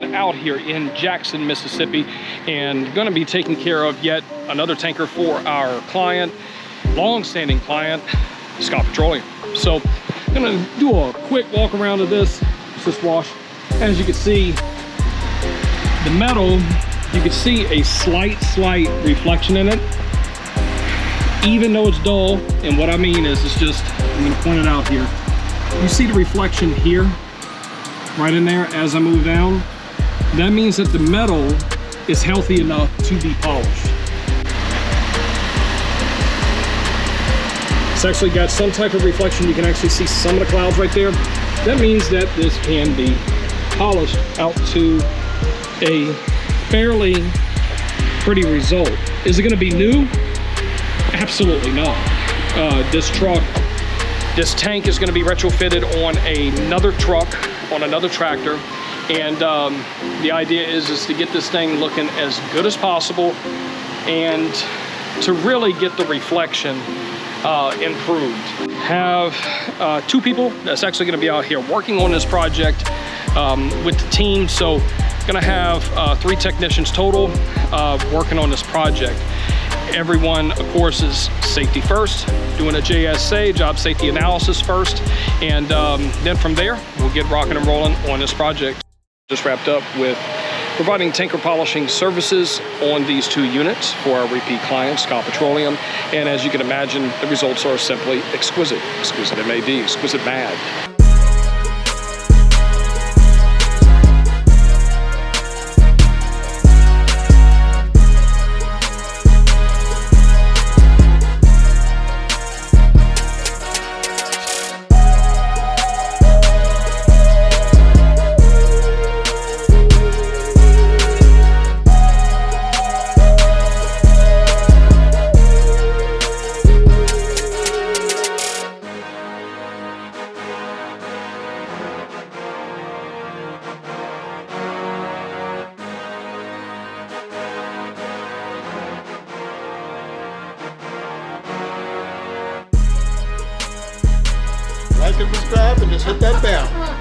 Out here in Jackson, Mississippi, and going to be taking care of yet another tanker for our client, long-standing client, Scott Petroleum. So I'm going to do a quick walk around of this wash. As you can see, the metal, you can see a slight reflection in it, even though it's dull. And what I mean is, it's just, I'm going to point it out here. You see the reflection here, right in there as I move down. That means that the metal is healthy enough to be polished. It's actually got some type of reflection. You can actually see some of the clouds right there. That means that this can be polished out to a fairly pretty result. Is it going to be new? Absolutely not. This tank is going to be retrofitted on another truck, on another tractor. And the idea is to get this thing looking as good as possible and to really get the reflection improved. Have two people that's actually going to be out here working on this project with the team. So going to have 3 technicians total working on this project. Everyone, of course, is safety first, doing a JSA, job safety analysis first, and then from there, we'll get rocking and rolling on this project. Just wrapped up with providing tanker polishing services on these 2 units for our repeat client, Scott Petroleum. And as you can imagine, the results are simply exquisite. Exquisite MAD, exquisite mad. Like and subscribe and just hit that bell.